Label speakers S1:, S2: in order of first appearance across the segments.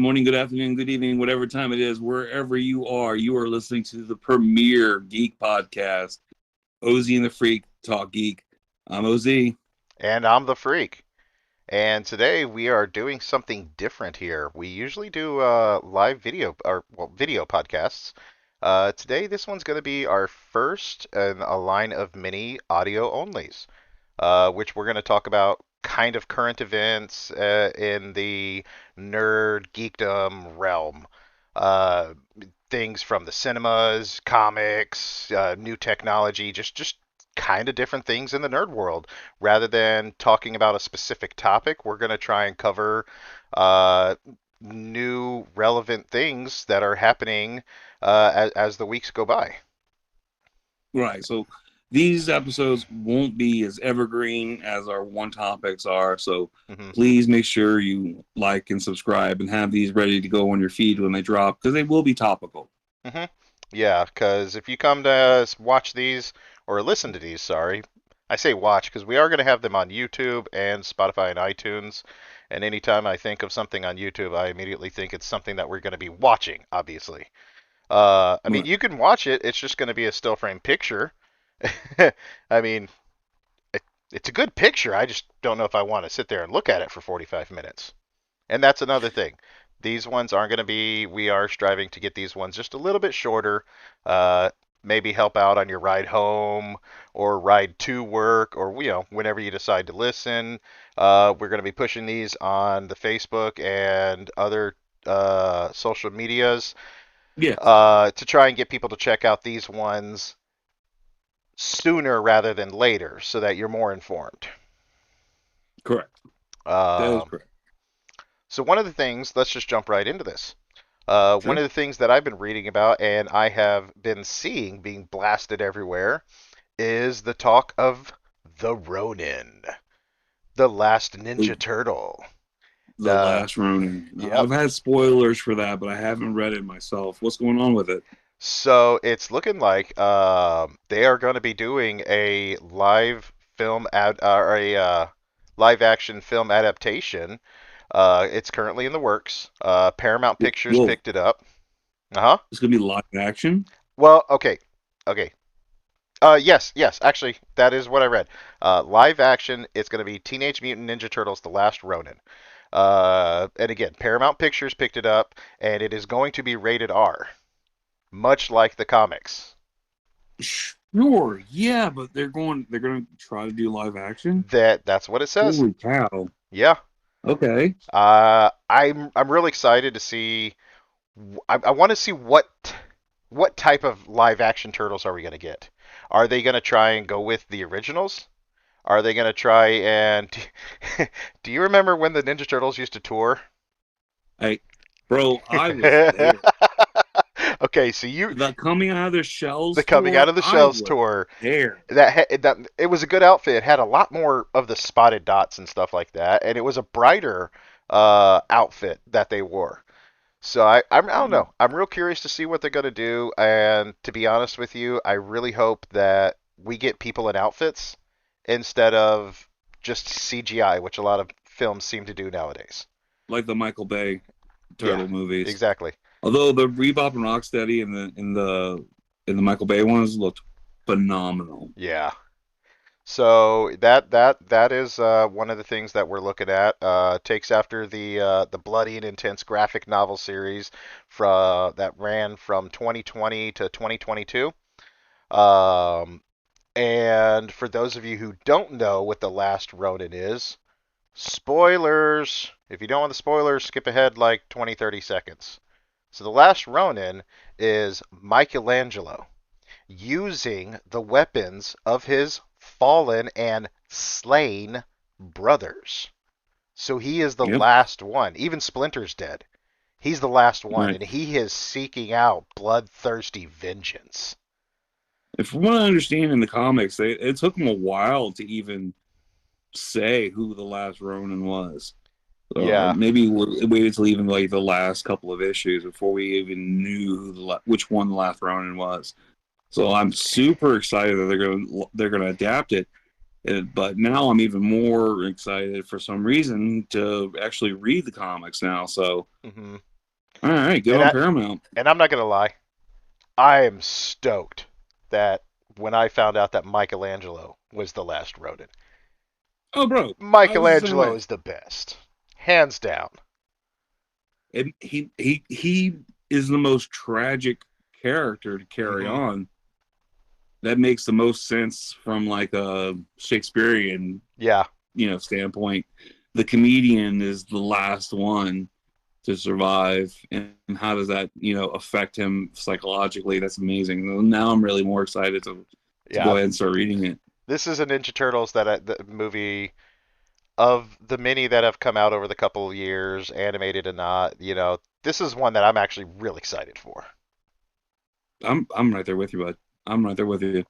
S1: morning, good afternoon, good evening, whatever time it is, wherever you are listening to the premier Geek podcast, Ozzy and the Freak Talk Geek. I'm Oz.
S2: And I'm the Freak. And today we are doing something different here. We usually do live video or video podcasts. Today this one's going to be our first in a line of mini audio onlys, which we're going to talk about kind of current events in the nerd geekdom realm. Uh, Things from the cinemas, comics, new technology, just kind of different things in the nerd world. Rather than talking about a specific topic, we're going to try and cover uh, new relevant things that are happening as the weeks go by.
S1: Right. So these episodes won't be as evergreen as our one topics are. So
S2: hmm
S1: please make sure you like and subscribe and have these ready to go on your feed when they drop because they will be topical.
S2: hmm Yeah, because if you come to watch these or listen to these, sorry, I say watch because we are going to have them on YouTube and Spotify and iTunes. And anytime I think of something on YouTube, I immediately think it's something that we're going to be watching, obviously. I mean,
S1: Right.
S2: you can watch it, it's just going to be a still frame picture. I mean, it, it's a good picture. I just don't know if I want to sit there and look at it for 45 minutes. And that's another thing. These ones aren't going to be, we are striving to get these ones just a little bit shorter. Uh, Maybe help out on your ride home or ride to work or, whenever you decide to listen. We're going to be pushing these on the Facebook and other social medias
S1: Yes.
S2: to try and get people to check out these ones sooner rather than later so that you're more informed.
S1: Correct. That is
S2: Um,
S1: correct.
S2: so, one of the things, let's just jump right into this. One
S1: Sure.
S2: of the things that I've been reading about and I have been seeing being blasted everywhere is the talk of the Ronin, the last Ninja Turtle.
S1: The Last Ronin.
S2: Yep.
S1: I've had spoilers for that, but I haven't read it myself. What's going on with it?
S2: So it's looking like they are going to be doing a live film or a live action film adaptation. It's currently in the works. Paramount Pictures
S1: Whoa,
S2: picked it up. Uh huh.
S1: it's gonna be live action.
S2: Well, okay. Yes. Actually, that is what I read. Live action. It's going to be Teenage Mutant Ninja Turtles: The Last Ronin. And again, Paramount Pictures picked it up, and it is going to be rated R, much like the comics.
S1: Sure, yeah, but they're gonna try to do live action.
S2: That's what it says.
S1: Holy cow!
S2: Yeah.
S1: Okay,
S2: I'm really excited to see. I want to see what type of live action turtles are we going to get? Are they going to try and go with the originals? Are they going to try and do you remember when the Ninja Turtles used to tour?
S1: hey, bro, I was there.
S2: Okay, so you
S1: The coming out of the
S2: the
S1: shells
S2: coming out
S1: tour,
S2: of the
S1: I
S2: shells
S1: was
S2: tour
S1: there.
S2: that it was a good outfit. It had a lot more of the spotted dots and stuff like that, and it was a brighter outfit that they wore. So I don't know. I'm real curious to see what they're gonna do, and to be honest with you, I really hope that we get people in outfits instead of just CGI, which a lot of films seem to do nowadays.
S1: Like the Michael Bay
S2: Yeah,
S1: turtle movies.
S2: exactly.
S1: Although the Rebop and Rocksteady in the Michael Bay ones looked phenomenal.
S2: Yeah. So that is one of the things that we're looking at. Takes after the bloody and intense graphic novel series that ran from 2020 to 2022. Um, and for those of you who don't know what the Last Ronin is, spoilers. If you don't want the spoilers, skip ahead like 20, 30 seconds. So the Last Ronin is Michelangelo using the weapons of his fallen and slain brothers. So he is the
S1: Yep.
S2: last one. Even Splinter's dead. He's the last one,
S1: Right.
S2: and he is seeking out bloodthirsty vengeance.
S1: And from what I understand in the comics, it took them a while to even say who the last Ronin was.
S2: Yeah,
S1: Maybe we waited till even like the last couple of issues before we even knew which one the last Ronin was. So I'm super excited that they're gonna adapt it. But now I'm even more excited for some reason to actually read the comics now. So
S2: hmm
S1: All right, good
S2: And
S1: on
S2: I,
S1: Paramount.
S2: and I'm not gonna lie, I am stoked that when I found out that Michelangelo was the last Ronin.
S1: Oh, bro, I was the same
S2: Michelangelo
S1: way.
S2: is the best, hands down.
S1: And he is the most tragic character to carry
S2: Hmm.
S1: on. That makes the most sense from like a Shakespearean,
S2: Yeah,
S1: standpoint. The comedian is the last one to survive, and how does that affect him psychologically? That's amazing. Now I'm really more excited to go
S2: yeah.
S1: ahead and start reading it.
S2: This is a Ninja Turtles the movie of the many that have come out over the couple of years, animated and not. This is one that I'm actually real excited for.
S1: I'm right there with you, bud. I'm right there with you.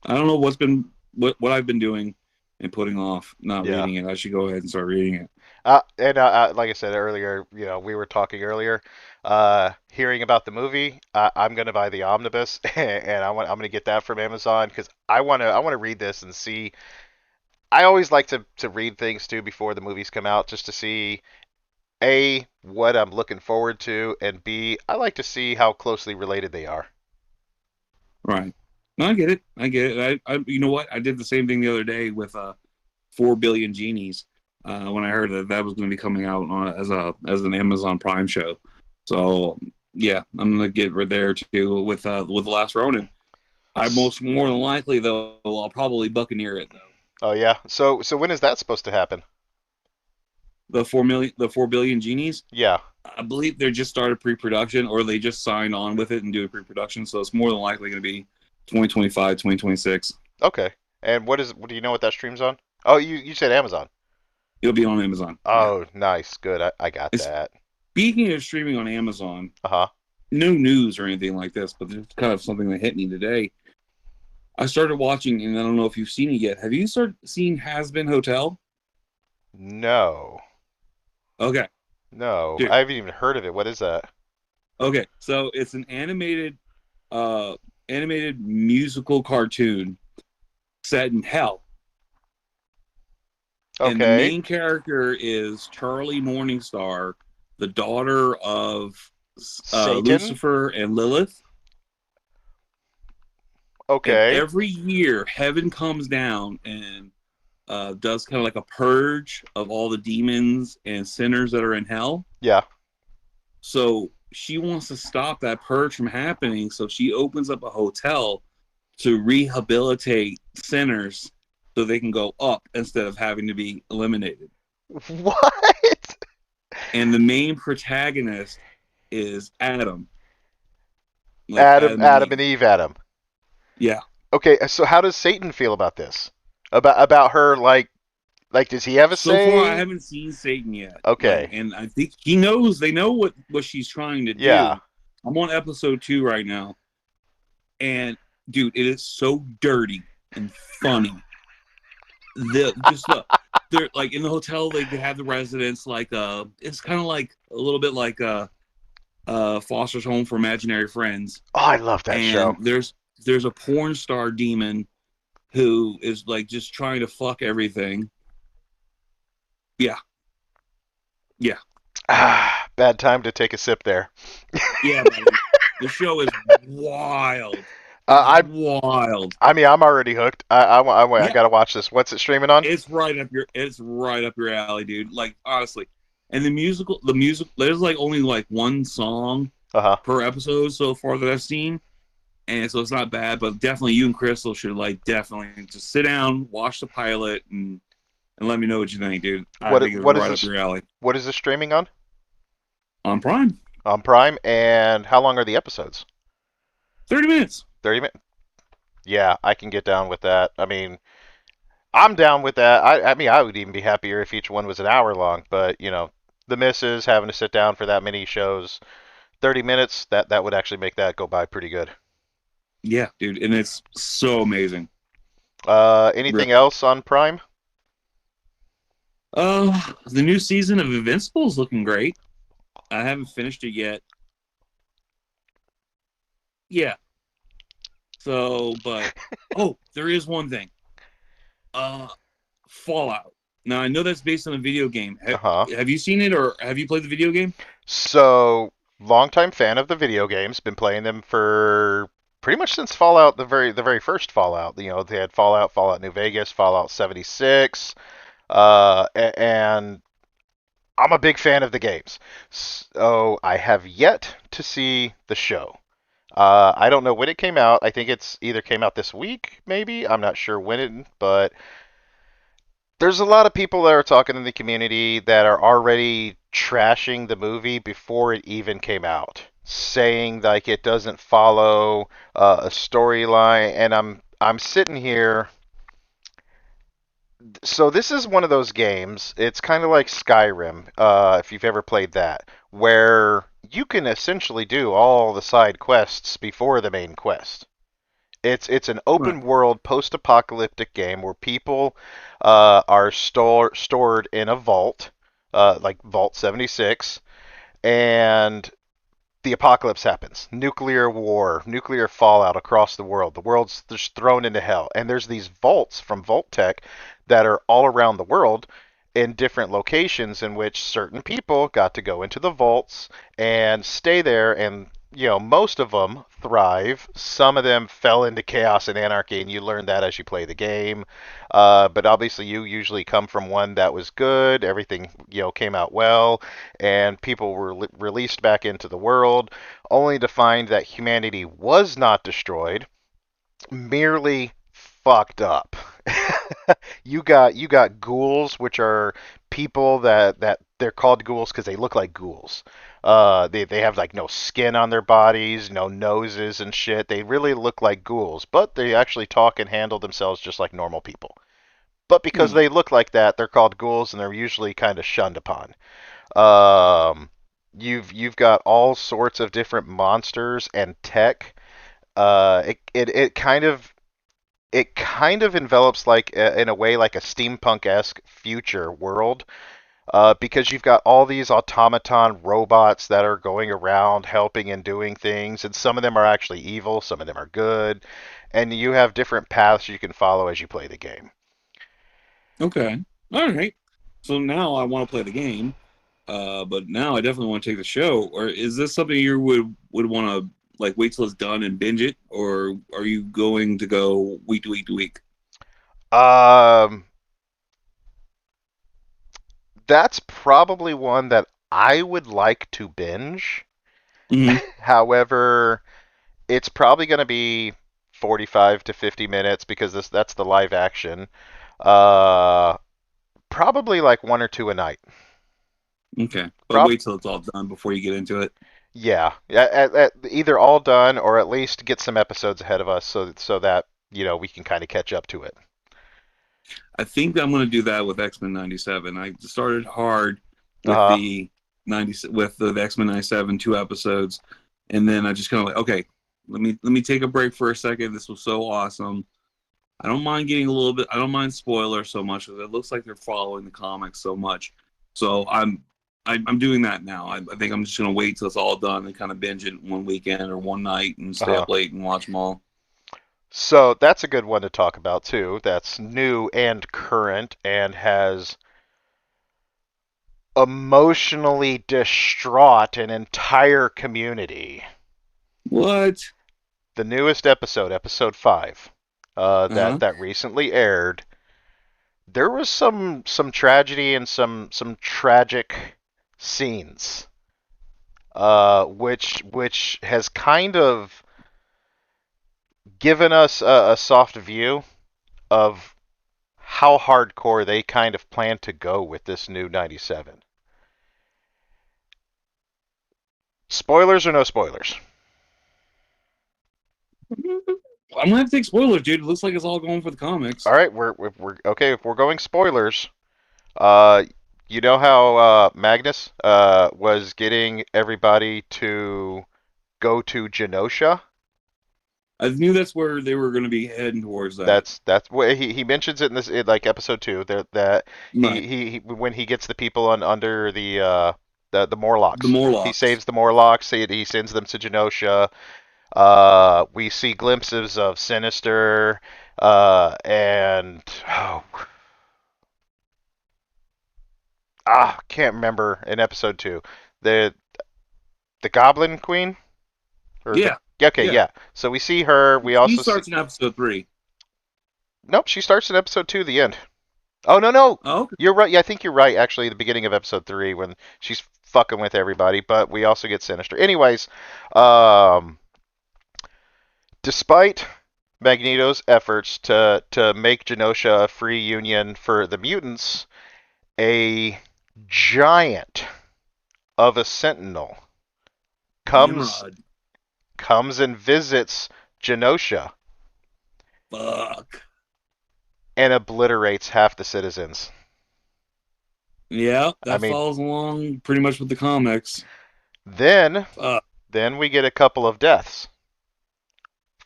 S1: I don't know what I've been doing and putting off not
S2: Yeah.
S1: reading it. I should go ahead and start reading it.
S2: And like I said earlier, we were talking earlier, hearing about the movie. I'm gonna buy the omnibus, and I'm gonna get that from Amazon because I wanna read this and see. I always like to read things too before the movies come out, just to see A, what I'm looking forward to, and B, I like to see how closely related they are.
S1: Right. No, I get it. I get it. You know what? I did the same thing the other day with 4 billion genies when I heard that that was going to be coming out as an Amazon Prime show. So yeah, I'm going to get right there too with the Last Ronin. I most more than likely though I'll probably buccaneer it though.
S2: Oh yeah. So when is that supposed to happen?
S1: The 4 billion genies.
S2: Yeah.
S1: I believe they just started pre-production or they just signed on with it and do a pre-production. So it's more than likely going to be 2025, 2026.
S2: Okay. And what do you know what that streams on? Oh, you said Amazon.
S1: It'll be on Amazon. Yeah.
S2: Oh, nice. Good. I got
S1: It's,
S2: that.
S1: Speaking of streaming on Amazon,
S2: Uh-huh.
S1: no news or anything like this, but it's kind of something that hit me today. I started watching, and I don't know if you've seen it yet. Have you started seeing Has Been Hotel?
S2: No.
S1: Okay,
S2: No.
S1: dude.
S2: I haven't even heard of it. What is that?
S1: Okay, so it's an uh, animated musical cartoon set in hell, and the
S2: Okay.
S1: main character is Charlie Morningstar, the daughter of
S2: Satan?
S1: Lucifer and Lilith. And
S2: Okay.
S1: every year, heaven comes down and does kind of like a purge of all the demons and sinners that are in hell.
S2: Yeah.
S1: So she wants to stop that purge from happening. So she opens up a hotel to rehabilitate sinners so they can go up instead of having to be eliminated.
S2: What?
S1: And the main protagonist is Adam, like
S2: Adam,
S1: Adam and
S2: Adam and
S1: Eve.
S2: Eve, Adam.
S1: Yeah.
S2: Okay, so how does Satan feel about this? About her like does he have a
S1: So far, I
S2: say?
S1: haven't seen Satan yet. Like,
S2: Okay.
S1: and I think he knows. They know what she's trying to
S2: Yeah.
S1: do. I'm on episode 2 right now, and dude, it is so dirty and funny. They're like in the hotel. They have the residents like it's kind of like a little bit like Foster's Home for Imaginary Friends,
S2: Oh, I love that show.
S1: and there's a porn star demon who is like just trying to fuck everything. Yeah, yeah.
S2: Ah, bad time to take a sip there.
S1: Yeah, buddy. The show is wild. It is
S2: I
S1: wild.
S2: I mean, I'm already hooked. I
S1: Yeah,
S2: gotta watch this. What's it streaming on?
S1: it's right up your alley, dude. Like honestly. And the music there's like only like one song
S2: Uh-huh.
S1: per episode so far that I've seen. And so it's not bad, but definitely you and Crystal should like definitely just sit down, watch the pilot and let me know what you think, dude. I think it's
S2: What is
S1: right up
S2: this?
S1: your alley.
S2: What is this streaming on?
S1: On Prime.
S2: On Prime. And how long are the episodes?
S1: 30 minutes.
S2: 30 minutes. Yeah, I can get down with that. I mean, I'm down with that. I mean, I would even be happier if each one was an hour long. But the misses having to sit down for that many shows, 30 minutes. That would actually make that go by pretty good.
S1: Yeah, dude. And it's so amazing.
S2: Anything else on Prime?
S1: The new season of Invincible is looking great. I haven't finished it yet. Yeah. So, but there is one thing. Uh, Fallout. Now I know that's based on a video game.
S2: Uh huh.
S1: Have you seen it or have you played the video game?
S2: So Longtime fan of the video games. Been playing them for pretty much since Fallout, the very first Fallout. You know, they had Fallout New Vegas, Fallout 76, and I'm a big fan of the games. So I have yet to see the show. I don't know when it came out. I think it's either came out this week, maybe. I'm not sure when it, but there's a lot of people that are talking in the community that are already trashing the movie before it even came out, saying like it doesn't follow a storyline. And I'm sitting here. So this is one of those games. It's kind of like Skyrim, if you've ever played that, where you can essentially do all the side quests before the main quest. It's an
S1: Right.
S2: open world post-apocalyptic game where people are stored in a vault, like Vault 76, and the apocalypse happens. Nuclear war, nuclear fallout across the world. The world's just thrown into hell. And there's these vaults from Vault Tech that are all around the world in different locations in which certain people got to go into the vaults and stay there, and most of them thrive. Some of them fell into chaos and anarchy, and you learn that as you play the game. But obviously you usually come from one that was good. Everything came out well, and people were released back into the world, only to find that humanity was not destroyed, merely fucked up. You got ghouls, which are people that they're called ghouls because they look like ghouls. They have like no skin on their bodies, no noses and shit. They really look like ghouls, but they actually talk and handle themselves just like normal people. But because
S1: Huh.
S2: they look like that, they're called ghouls, and they're usually kind of shunned upon. Um, you've got all sorts of different monsters and tech. It kind of envelops like in a way like a steampunk-esque future world, because you've got all these automaton robots that are going around helping and doing things, and some of them are actually evil, some of them are good, and you have different paths you can follow as you play the game.
S1: Okay. All right. So now I want to play the game, but now I definitely want to take the show. Or is this something you would want to like wait till it's done and binge it, or are you going to go week to week to week?
S2: Um, that's probably one that I would like to binge.
S1: Hmm.
S2: However, it's probably going to be 45 to 50 minutes because that's the live action. Uh, Probably like one or two a night.
S1: Okay, but
S2: Prob
S1: wait till it's all done before you get into it.
S2: Yeah, either all done or at least get some episodes ahead of us so that we can kind of catch up to it.
S1: I think I'm going to do that with X-Men '97. I started hard with
S2: Uh huh.
S1: the 90 with the X-Men '97 2 episodes, and then I just kind of like, okay, let me take a break for a second. This was so awesome. I don't mind getting a little bit. I don't mind spoilers so much because it looks like they're following the comics so much. So I'm doing that now. I think I'm just gonna wait till it's all done and kind of binge it one weekend or one night and
S2: Uh
S1: stay
S2: huh.
S1: up late and watch them all.
S2: So that's a good one to talk about too. That's new and current and has emotionally distraught an entire community.
S1: What?
S2: The newest episode, episode 5,
S1: Uh
S2: that
S1: huh.
S2: that recently aired, there was some tragedy and some tragic scenes, which has kind of given us a soft view of how hardcore they kind of plan to go with this new 97. Spoilers or no spoilers?
S1: I'm gonna have to take spoilers, dude. It looks like it's all going for the comics.
S2: All right, we're okay. If we're going spoilers, Uh, you know how Magnus was getting everybody to go to Genosha?
S1: I knew that's where they were going to be heading towards that.
S2: That's what he mentions it in this in like episode 2 that
S1: Right.
S2: he when he gets the people under the
S1: The
S2: Morlocks. He
S1: Morlocks.
S2: saves the Morlocks. He sends them to Genosha. We see glimpses of Sinister, and can't remember in episode 2. The the Goblin Queen, or the
S1: Yeah,
S2: okay,
S1: yeah.
S2: yeah. So we see her. We
S1: He
S2: also see.
S1: starts in episode 3.
S2: Nope, she starts in episode 2, the end. Oh no, no,
S1: Oh, okay.
S2: you're right. Yeah, I think you're right. Actually, the beginning of episode 3 when she's fucking with everybody. But we also get Sinister. Anyways, um, despite Magneto's efforts to make Genosha a free union for the mutants, a giant of a Sentinel comes
S1: Nimrod.
S2: comes and visits Genosha
S1: Fuck.
S2: and obliterates half the citizens.
S1: Yeah,
S2: I
S1: that
S2: mean,
S1: follows along pretty much with the comics.
S2: then
S1: Fuck.
S2: then we get a couple of deaths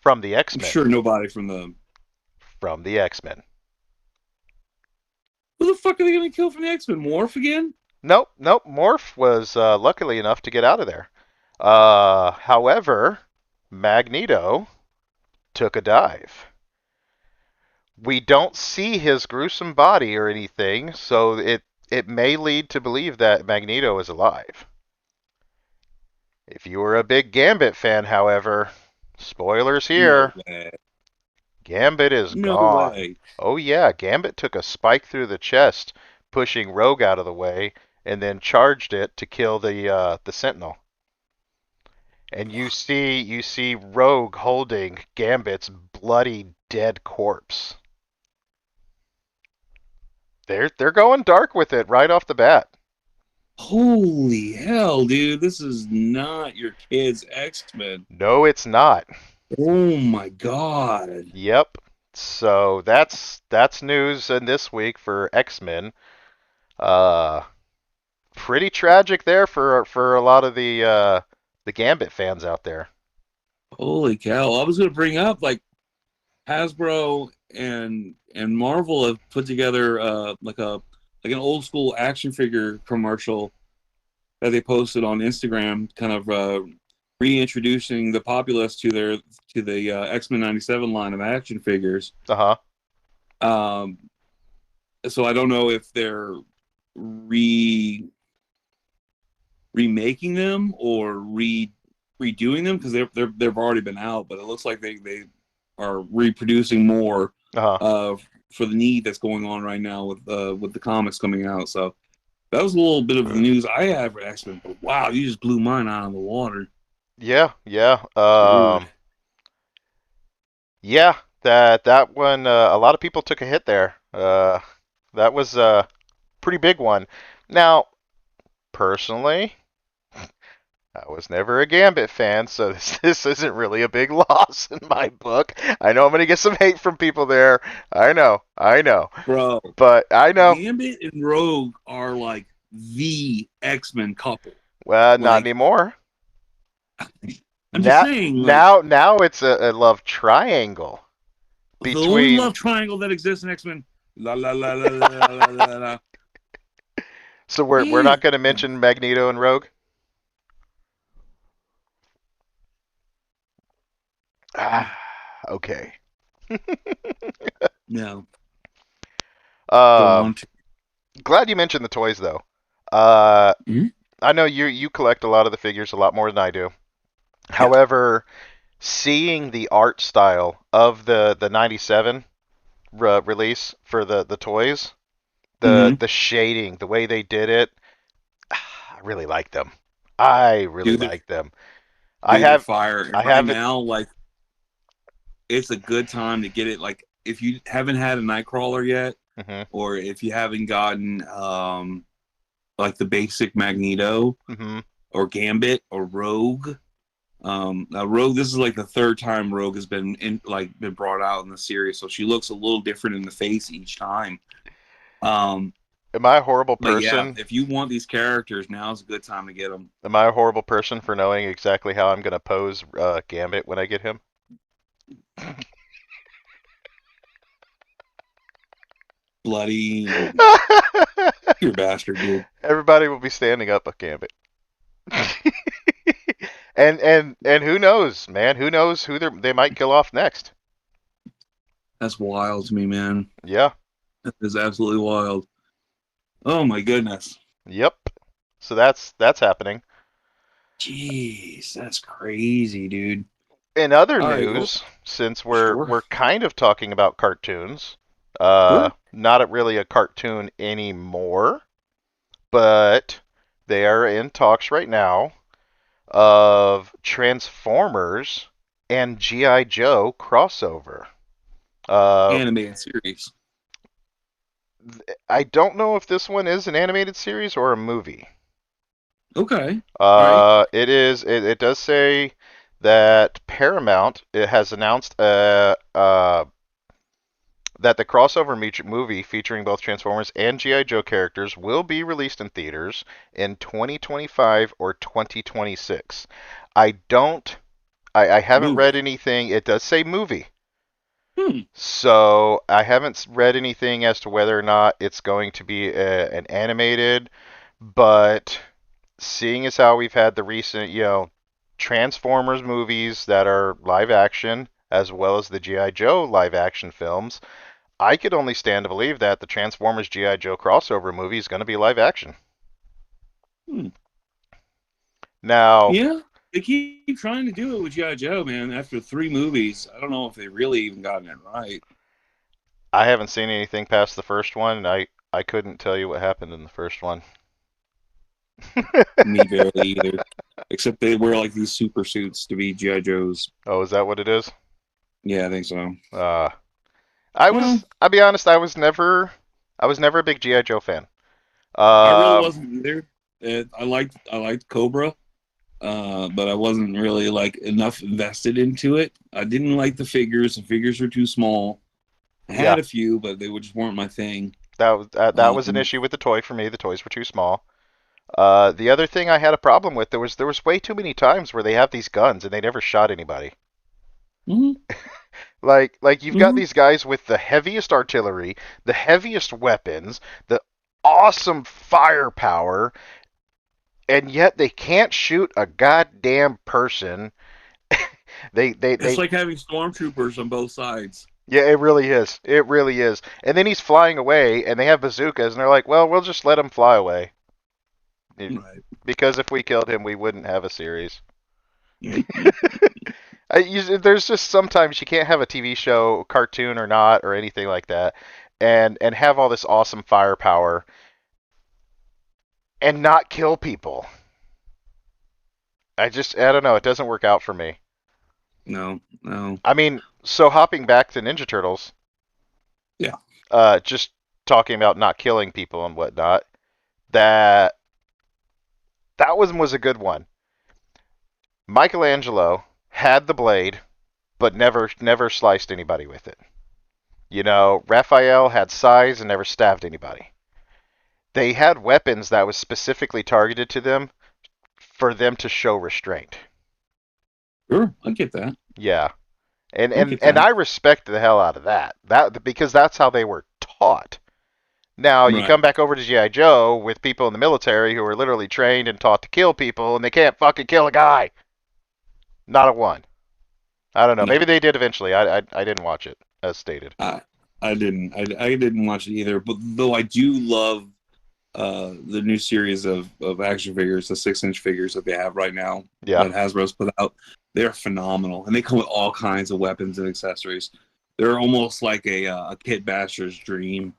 S2: from the
S1: I'm
S2: X-Men.
S1: sure nobody from the.
S2: From the X-Men.
S1: Who the fuck are they gonna kill from the X-Men? Morph again?
S2: Nope, nope. Morph was luckily enough to get out of there. However, Magneto took a dive. We don't see his gruesome body or anything, so it may lead to believe that Magneto is alive. If you were a big Gambit fan, however, spoilers
S1: No
S2: here,
S1: way.
S2: Gambit is
S1: No
S2: gone.
S1: way.
S2: Oh yeah, Gambit took a spike through the chest, pushing Rogue out of the way, and then charged it to kill the Sentinel. And you see Rogue holding Gambit's bloody dead corpse. They're going dark with it right off the bat.
S1: Holy hell, dude! This is not your kid's X-Men.
S2: No, it's not.
S1: Oh my god.
S2: Yep. So that's news in this week for X-Men. Uh, Pretty tragic there for a lot of the Gambit fans out there.
S1: Holy cow! I was gonna bring up like Hasbro and Marvel have put together like an old school action figure commercial that they posted on Instagram, kind of reintroducing the populace to the X-Men '97 line of action figures.
S2: Uh huh.
S1: Um, so I don't know if they're remaking them or redoing them because they've already been out, but it looks like they are reproducing more
S2: Uh huh.
S1: for the need that's going on right now with the comics coming out. So that was a little bit of the news I had for X-Men. But wow, you just blew mine out of the water,
S2: Yeah. Yeah.
S1: dude.
S2: Yeah. That one. A lot of people took a hit there. That was a pretty big one. Now, personally, I was never a Gambit fan, so this isn't really a big loss in my book. I know I'm going to get some hate from people there. I know.
S1: Bro.
S2: But I know.
S1: Gambit and Rogue are like the X-Men couple.
S2: Well, not
S1: Like
S2: anymore.
S1: I'm just
S2: Now,
S1: saying, like
S2: now it's a love triangle
S1: the only
S2: between.
S1: love triangle that exists in X-Men. La la la la la la la la.
S2: So we're not
S1: Damn.
S2: going to mention Magneto and Rogue. Ah, okay.
S1: No, don't
S2: Uh,
S1: want to.
S2: Glad you mentioned the toys though. Uh,
S1: Mhm.
S2: I know you collect a lot of the figures a lot more than I do.
S1: Yeah.
S2: However, seeing the art style of the '97 release for the toys,
S1: Mm-hmm.
S2: the shading, the way they did it, I really like them. I really
S1: Dude,
S2: like them. I
S1: dude, they're
S2: have
S1: fire. And
S2: I
S1: right
S2: have it.
S1: now, like, it's a good time to get it. Like, if you haven't had a Nightcrawler yet,
S2: Hmm.
S1: or if you haven't gotten like the basic Magneto
S2: Hmm.
S1: or Gambit or Rogue. Now Rogue, this is like the third time Rogue has been brought out in the series, so she looks a little different in the face each time. Um,
S2: Am I a horrible
S1: but yeah,
S2: person?
S1: if you want these characters, now's a good time to get them.
S2: Am I a horrible person for knowing exactly how I'm going to pose Gambit when I get him?
S1: Bloody and you're a bastard, dude.
S2: Everybody will be standing up a Gambit. And who knows, man? Who knows who they might kill off next?
S1: That's wild to me, man.
S2: Yeah.
S1: That is absolutely wild. Oh my goodness.
S2: Yep. So that's happening.
S1: Jeez, that's crazy, dude.
S2: In other
S1: All right, well,
S2: news, since we're
S1: sure,
S2: we're kind of talking about cartoons,
S1: sure.
S2: not really a cartoon anymore, but they are in talks right now of Transformers and GI Joe crossover. Uh,
S1: Animated series.
S2: I don't know if this one is an animated series or a movie.
S1: Okay. All right.
S2: It is. It does say that Paramount it has announced that the crossover movie featuring both Transformers and GI Joe characters will be released in theaters in 2025 or 2026. I don't. I haven't read
S1: Movie.
S2: anything. It does say movie.
S1: Hmm.
S2: So I haven't read anything as to whether or not it's going to be an animated, but seeing as how we've had the recent, Transformers movies that are live action, as well as the G.I. Joe live action films, I could only stand to believe that the Transformers G.I. Joe crossover movie is going to be live action.
S1: Hmm.
S2: Now,
S1: Yeah, they keep trying to do it with G.I. Joe, man. After three movies, I don't know if they really even gotten it right.
S2: I haven't seen anything past the first one, and I couldn't tell you what happened in the first one.
S1: Me barely either. Except they wear like these super suits to be G.I. Joes.
S2: Oh, is that what it is?
S1: Yeah, I think so.
S2: Uh,
S1: Well,
S2: I'll be honest, I was never a big G.I. Joe fan.
S1: I really
S2: Um,
S1: wasn't either. I liked Cobra, but I wasn't really like enough invested into it. I didn't like the figures. The figures were too small. I
S2: yeah,
S1: had a few, but they just weren't my thing.
S2: that was an
S1: Um,
S2: issue with the toy for me. The toys were too small. The other thing I had a problem with there was way too many times where they have these guns and they never shot anybody.
S1: mhm,
S2: Like you've got
S1: mhm.
S2: these guys with the heaviest artillery, the heaviest weapons, the awesome firepower, and yet they can't shoot a goddamn person.
S1: It's
S2: They
S1: like having stormtroopers on both sides.
S2: Yeah, it really is. It really is. And then he's flying away and they have bazookas and they're like, "Well, we'll just let him fly away."
S1: Right.
S2: Because if we killed him, we wouldn't have a series.
S1: Mhm.
S2: There's just sometimes you can't have a TV show, cartoon or not, or anything like that, and have all this awesome firepower and not kill people. I don't know. It doesn't work out for me.
S1: No, no.
S2: I mean, so hopping back to Ninja Turtles,
S1: Yeah.
S2: just talking about not killing people and whatnot. That that was a good one. Michelangelo had the blade, but never sliced anybody with it. Raphael had size and never stabbed anybody. They had weapons that was specifically targeted to them for them to show restraint.
S1: Sure. I get that.
S2: Yeah. And
S1: I
S2: and
S1: get
S2: and
S1: that.
S2: I respect the hell out of that. That because that's how they were taught. Now you
S1: Right.
S2: come back over to GI Joe with people in the military who are literally trained and taught to kill people, and they can't fucking kill a guy. Not a one. I don't know.
S1: No.
S2: Maybe they did eventually. I didn't watch it as stated.
S1: I I didn't. I didn't watch it either. But though I do love the new series of action figures, the 6-inch figures that they have right now
S2: Yeah.
S1: that Hasbro's put out. They're phenomenal, and they come with all kinds of weapons and accessories. They're almost like a kit basher's dream.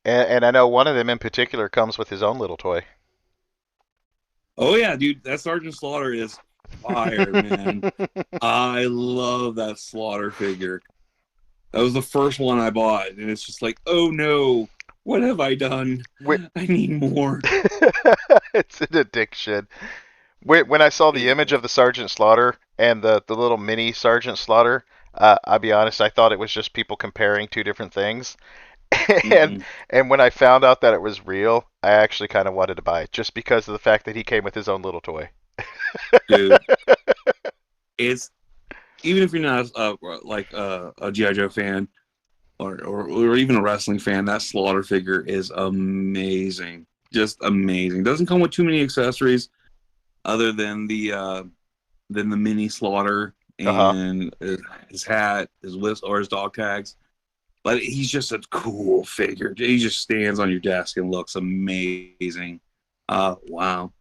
S2: And I know one of them in particular comes with his own little toy.
S1: Oh yeah, dude, that Sergeant Slaughter is fire, man. I love that Slaughter figure. That was the first one I bought, and it's just like, oh no, what have I done?
S2: Wait,
S1: I need more.
S2: it's an addiction. When I saw
S1: It
S2: the image
S1: is.
S2: of the Sergeant Slaughter and the little mini Sergeant Slaughter, I'll be honest, I thought it was just people comparing two different things. and
S1: Mm-mm.
S2: and when I found out that it was real, I actually kind of wanted to buy it just because of the fact that he came with his own little toy.
S1: Dude, it's even if you're not like a GI Joe fan or even a wrestling fan, that Slaughter figure is amazing, just amazing. Doesn't come with too many accessories other than the mini Slaughter
S2: Uh huh.
S1: and his hat, his whistle, or his dog tags. But he's just a cool figure. He just stands on your desk and looks amazing. Wow.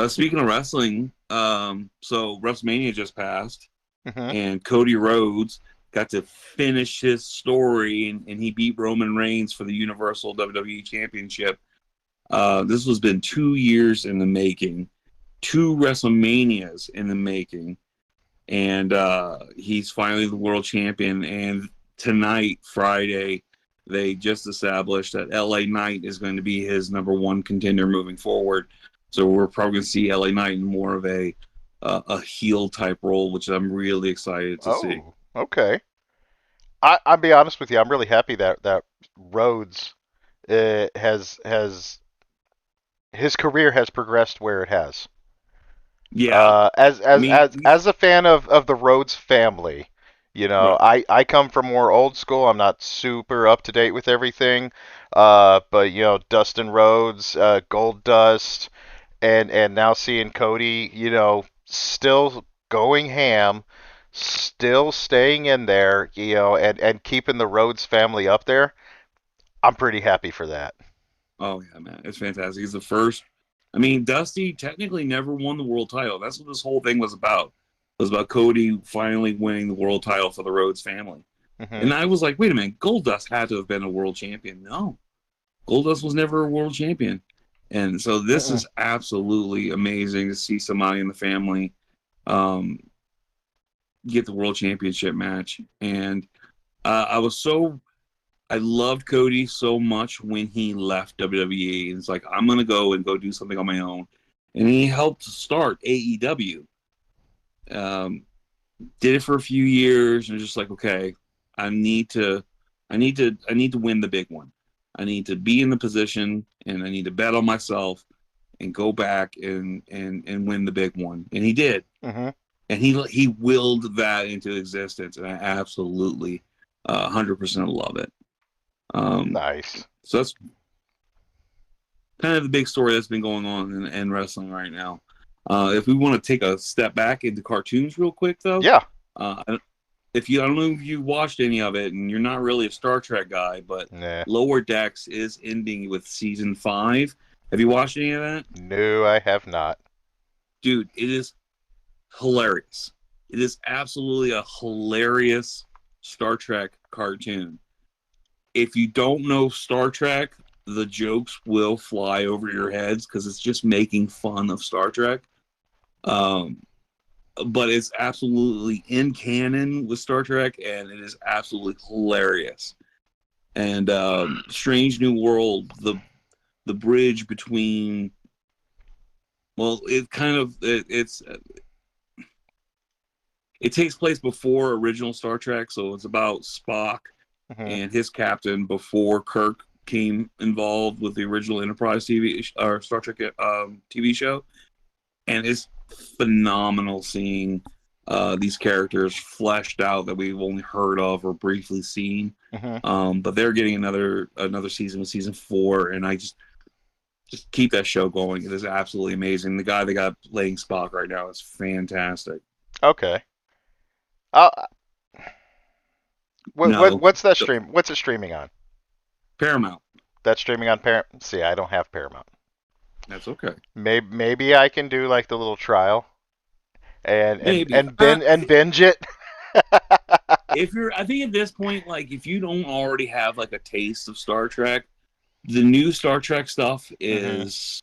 S1: Speaking of wrestling, so WrestleMania just passed,
S2: Hmm.
S1: and Cody Rhodes got to finish his story, and he beat Roman Reigns for the Universal WWE Championship. This has been 2 years in the making, two WrestleManias in the making, and he's finally the world champion. And tonight, Friday, they just established that LA Knight is going to be his number one contender moving forward. So we're probably going to see LA Knight in more of a heel type role, which I'm really excited to see.
S2: Oh, okay. I'll be honest with you. I'm really happy that Rhodes has his career has progressed where it has.
S1: Yeah,
S2: As
S1: I
S2: as
S1: mean,
S2: as as a fan of the Rhodes family,
S1: right.
S2: I come from more old school. I'm not super up to date with everything. But Dustin Rhodes, Gold Dust, and now seeing Cody, still going ham, still staying in there, and keeping the Rhodes family up there. I'm pretty happy for that.
S1: Oh yeah, man, it's fantastic. He's the first. I mean, Dusty technically never won the world title. That's what this whole thing was about. It was about Cody finally winning the world title for the Rhodes family.
S2: Hmm.
S1: And I was like, wait a minute, Goldust had to have been a world champion. No, Goldust was never a world champion. And so this
S2: Mm-mm.
S1: is absolutely amazing to see somebody in the family um, get the world championship match. And I loved Cody so much when he left WWE. It's like, I'm going to go and go do something on my own. And he helped start AEW. Um, did it for a few years and just like, okay, I need to, I need to win the big one. I need to be in the position and I need to bet on myself and go back and win the big one. And he did.
S2: Hmm.
S1: And he willed that into existence. And I absolutely 100% love it. Um,
S2: Nice.
S1: so that's kind of the big story that's been going on in wrestling right now. If we want to take a step back into cartoons real quick, though,
S2: Yeah.
S1: uh, if you I don't know if you watched any of it, and you're not really a Star Trek guy, but
S2: Nah.
S1: Lower Decks is ending with season 5. Have you watched any of that,
S2: No, I have not.
S1: dude? It is hilarious. It is absolutely a hilarious Star Trek cartoon. If you don't know Star Trek, the jokes will fly over your heads because it's just making fun of Star Trek. Um, but it's absolutely in canon with Star Trek, and it is absolutely hilarious. And Strange New World, the bridge between, well, it kind of it takes place before original Star Trek, so it's about Spock
S2: Hmm.
S1: and his captain before Kirk came involved with the original Enterprise TV or Star Trek TV show, and it's phenomenal seeing these characters fleshed out that we've only heard of or briefly seen.
S2: Hmm.
S1: But they're getting another season with season 4, and I just keep that show going. It is absolutely amazing. The guy they got playing Spock right now is fantastic.
S2: Okay.
S1: No,
S2: What's that stream? What's it streaming on?
S1: Paramount.
S2: That's streaming on Paramount. See, I don't have Paramount.
S1: That's okay.
S2: Maybe I can do like the little trial
S1: Maybe.
S2: and binge it.
S1: If you're, I think at this point, like if you don't already have like a taste of Star Trek, the new Star Trek stuff
S2: Hmm.
S1: is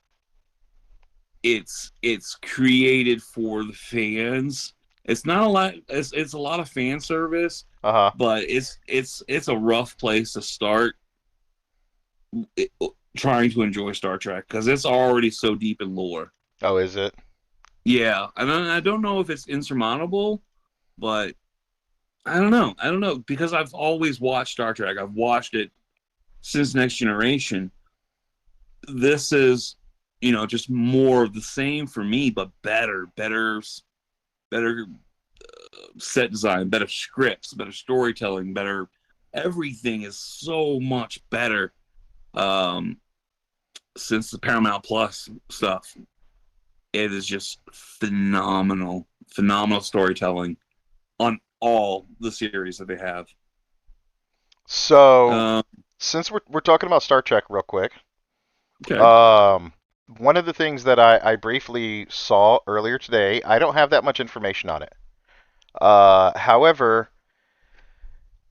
S1: it's created for the fans. It's not a lot. It's a lot of fan service,
S2: Uh-huh.
S1: but it's a rough place to start it, trying to enjoy Star Trek because it's already so deep in lore.
S2: Oh, is it?
S1: Yeah, and I don't know if it's insurmountable, but I don't know. I don't know because I've always watched Star Trek. I've watched it since Next Generation. This is, just more of the same for me, but better set design, better scripts, better storytelling, better everything is so much better um, since the Paramount Plus stuff. It is just phenomenal, phenomenal storytelling on all the series that they have.
S2: So,
S1: Um,
S2: since we're talking about Star Trek real quick,
S1: okay.
S2: um one of the things that I briefly saw earlier today, I don't have that much information on it. However,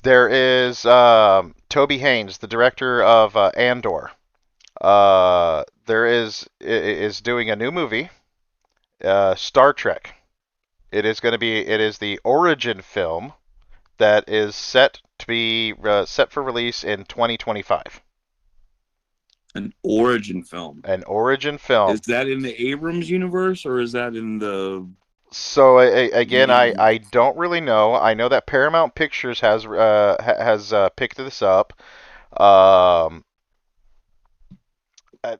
S2: there is Toby Haynes, the director of Andor. There is doing a new movie, Star Trek. It is the origin film that is set to be set for release in 2025.
S1: An origin film.
S2: An origin
S1: Is
S2: film.
S1: that in the Abrams universe or is that in the
S2: So again,
S1: main?
S2: I don't really know. I know that Paramount Pictures has picked this up. Um,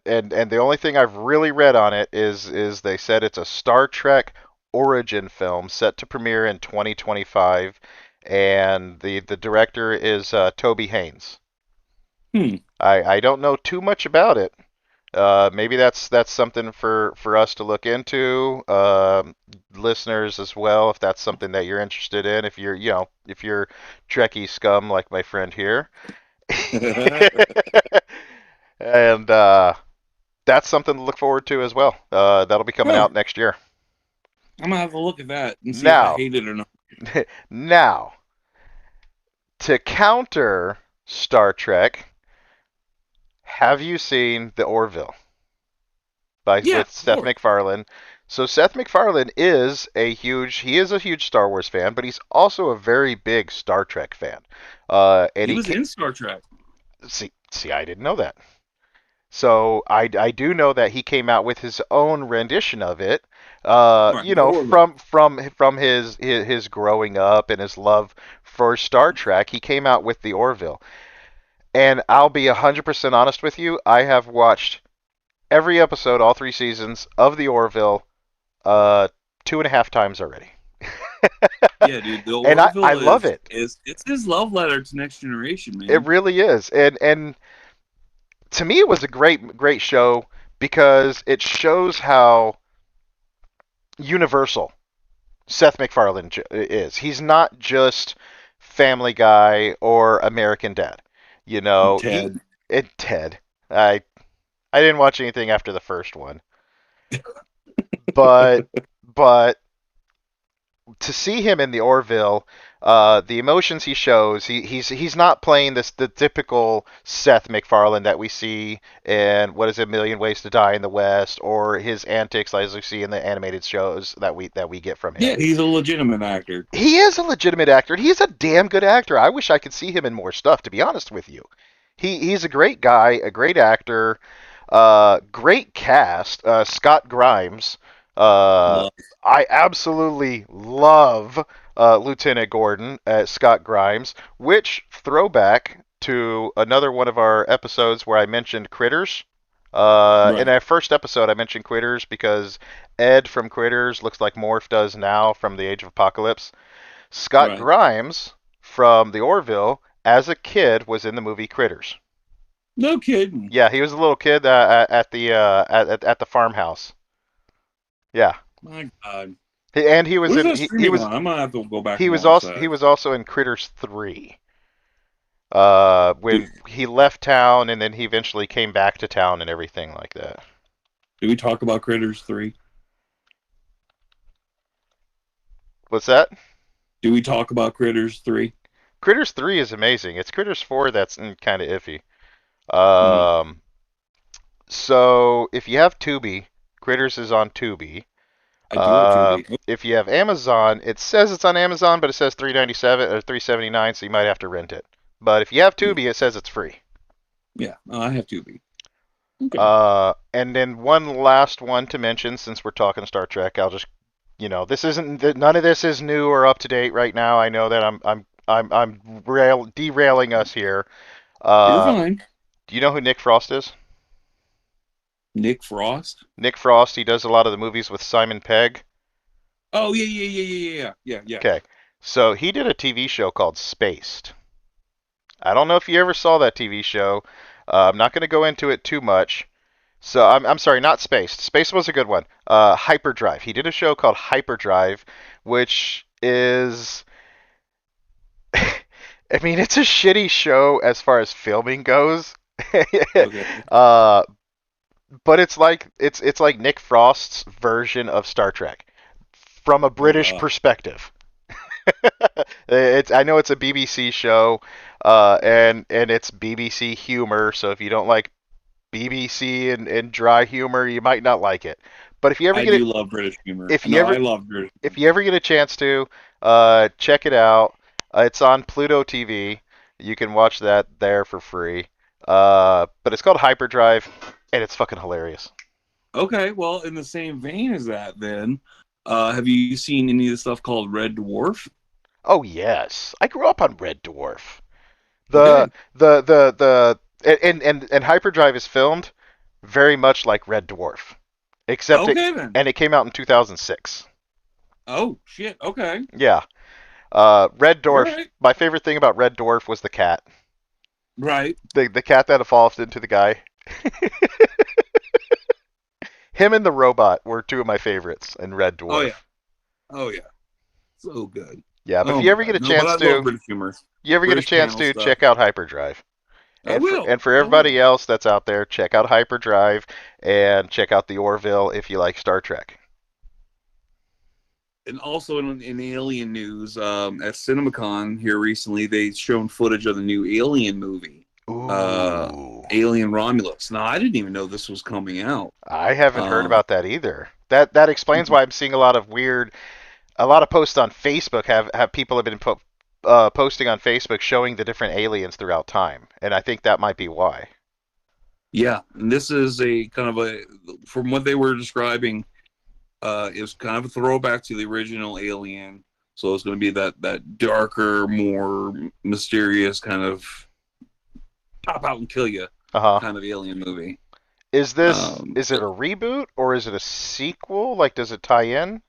S2: and the only thing I've really read on it is they said it's a Star Trek origin film set to premiere in 2025, and the director is Toby Haynes.
S1: Hmm.
S2: I don't know too much about it. Maybe that's something for us to look into, listeners as well, if that's something that you're interested in. If you're if you're Trekkie scum like my friend here,
S1: I'm
S2: and that's something to look forward to as well. That'll be coming
S1: Huh.
S2: out next year.
S1: gonna have to look at that and see if I
S2: Now,
S1: hate it or not.
S2: now to counter Star Trek, have you seen The Orville by
S1: Yeah,
S2: with
S1: of
S2: Seth
S1: course.
S2: MacFarlane? So Seth MacFarlane is a huge Star Wars fan, but he's also a very big Star Trek fan. And
S1: He
S2: he
S1: was
S2: can
S1: in Star Trek.
S2: see, I didn't know that. So I do know that he came out with his own rendition of it.
S1: Right, the Orville.
S2: From his growing up and his love for Star Trek, he came out with the Orville. And I'll be 100% honest with you, I have watched every episode, all three seasons of the Orville, uh, two and a half times already.
S1: Yeah, dude, the
S2: And I
S1: Orville
S2: love
S1: is
S2: it.
S1: is it's his love letter to Next Generation,
S2: It
S1: man.
S2: really is. And to me, it was a great show because it shows how universal Seth MacFarlane is. He's not just Family Guy or American Dad. You know, he
S1: Ted.
S2: Ted. I I didn't watch anything after the first one, but but to see him in the Orville, the emotions he shows, he's not playing this the typical Seth MacFarlane that we see in what is it, Million Ways to Die in the West, or his antics as we see in the animated shows that we get from
S1: Yeah,
S2: him.
S1: he's a legitimate actor.
S2: He is a legitimate actor. He's a damn good actor. I wish I could see him in more stuff, to be honest with you. He's a great guy, a great actor, great cast. Scott Grimes. Uh,
S1: Love.
S2: I absolutely love Lieutenant Gordon, Scott Grimes, which throwback to another one of our episodes where I mentioned Critters. In
S1: Right,
S2: our first episode, I mentioned Critters because Ed from Critters looks like Morph does now from the Age of Apocalypse. Scott
S1: right.
S2: Grimes from the Orville, as a kid, was in the movie Critters.
S1: No kidding.
S2: Yeah, he was a little kid at the at the farmhouse. Yeah,
S1: My God.
S2: and he was
S1: What is
S2: in
S1: that streaming on? I'm gonna have to go back and watch
S2: he
S1: that.
S2: was also in Critters 3.
S1: Did,
S2: When he left town and then he eventually came back to town and everything like that.
S1: did we talk about Critters 3?
S2: What's that?
S1: Do we talk about Critters 3?
S2: Critters 3 is amazing. It's Critters 4 that's kind of iffy.
S1: Hmm.
S2: Um, so if you have Tubi, Critters is on Tubi.
S1: I do have Tubi.
S2: If you have Amazon, it says it's on Amazon, but it says 397 or 379, so you might have to rent it. But if you have
S1: Yeah,
S2: Tubi, it says it's free.
S1: yeah. I have Tubi. Okay.
S2: And then one last one to mention, since we're talking Star Trek, I'll just this isn't none of this is new or up to date right now. I know that I'm derailing us here.
S1: You're
S2: Uh,
S1: fine.
S2: do you know who Nick Frost is?
S1: Nick Frost.
S2: Nick Frost. He does a lot of the movies with Simon Pegg.
S1: Oh yeah, yeah, yeah, yeah, yeah, yeah, yeah.
S2: Okay, so he did a TV show called Spaced. I don't know if you ever saw that TV show. I'm not going to go into it too much. So I'm sorry, not Spaced. Spaced was a good one. Hyperdrive. He did a show called Hyperdrive, which is, I mean, it's a shitty show as far as filming goes.
S1: Okay.
S2: uh, but it's like Nick Frost's version of Star Trek from a
S1: Oh
S2: British
S1: wow.
S2: perspective. It's I know it's a BBC show, and it's BBC humor. So if you don't like BBC and dry humor, you might not like it. But
S1: I do love British humor.
S2: if you
S1: No,
S2: ever
S1: I love British
S2: if
S1: humor.
S2: you ever get a chance to, check it out. It's on Pluto TV. You can watch that there for free. But it's called Hyperdrive, and it's fucking hilarious.
S1: Okay, well, in the same vein as that, then, have you seen any of the stuff called Red Dwarf?
S2: Oh yes, I grew up on Red Dwarf. The
S1: Okay,
S2: and Hyperdrive is filmed very much like Red Dwarf, except
S1: okay then.
S2: it came out in 2006.
S1: Oh shit. Okay.
S2: Yeah. Red
S1: All
S2: Dwarf.
S1: right.
S2: My favorite thing about Red Dwarf was the cat.
S1: Right.
S2: The cat that evolved into the guy. Him and the robot were two of my favorites in Red
S1: Oh yeah.
S2: Dwarf.
S1: Oh yeah. So good.
S2: Yeah, but if
S1: Oh
S2: you
S1: my
S2: ever get
S1: god.
S2: a
S1: No, but
S2: chance
S1: I love
S2: to,
S1: British humor,
S2: you ever get a
S1: British
S2: chance
S1: channel
S2: to
S1: stuff.
S2: check out Hyperdrive.
S1: I will.
S2: And for
S1: I will.
S2: everybody else that's out there, check out Hyperdrive and check out the Orville if you like Star Trek.
S1: And also in alien news, at CinemaCon here recently, they shown footage of the new Alien movie, uh,
S2: Ooh.
S1: Alien Romulus. Now, I didn't even know this was coming out.
S2: I haven't heard
S1: Um,
S2: about that either. That explains why I'm seeing a lot of posts on Facebook have people have been posting on Facebook showing the different aliens throughout time, and I think that might be why.
S1: yeah, and this is a kind of a, from what they were describing, it's kind of a throwback to the original Alien. So it's going to be that darker, more mysterious kind of pop out and kill you
S2: Uh huh.
S1: kind of Alien movie.
S2: Is it a reboot or is it a sequel? Like, does it tie in?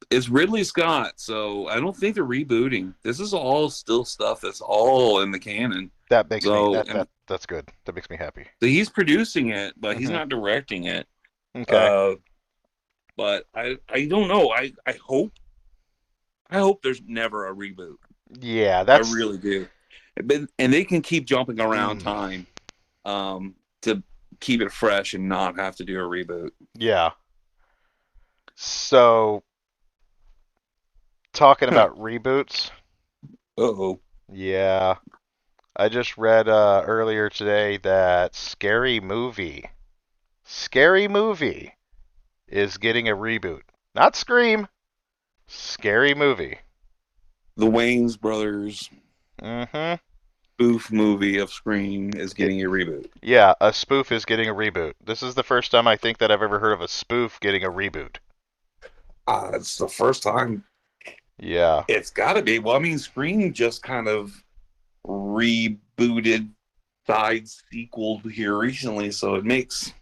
S1: It's Ridley Scott, so I don't think they're rebooting. This is all still stuff that's all in the canon.
S2: That makes me
S1: So, and
S2: that's good. That makes me happy.
S1: so he's producing it, but he's
S2: Hmm.
S1: not directing it.
S2: Okay.
S1: Uh, but I don't know. I hope there's never a reboot.
S2: Yeah,
S1: I
S2: that's
S1: really do. And they can keep jumping around
S2: mm,
S1: time, to keep it fresh and not have to do a reboot.
S2: yeah. So talking
S1: Huh.
S2: about reboots,
S1: Oh.
S2: yeah. I just read earlier today that Scary Movie is getting a reboot. Not Scream, Scary Movie.
S1: The Wayans brothers
S2: Mm-hmm.
S1: spoof movie of Scream is
S2: It,
S1: getting a reboot.
S2: yeah, a spoof is getting a reboot. This is the first time I think that I've ever heard of a spoof getting a reboot.
S1: It's the first time.
S2: Yeah.
S1: It's got to be. Well, I mean, Scream just kind of rebooted side sequel here recently, so it makes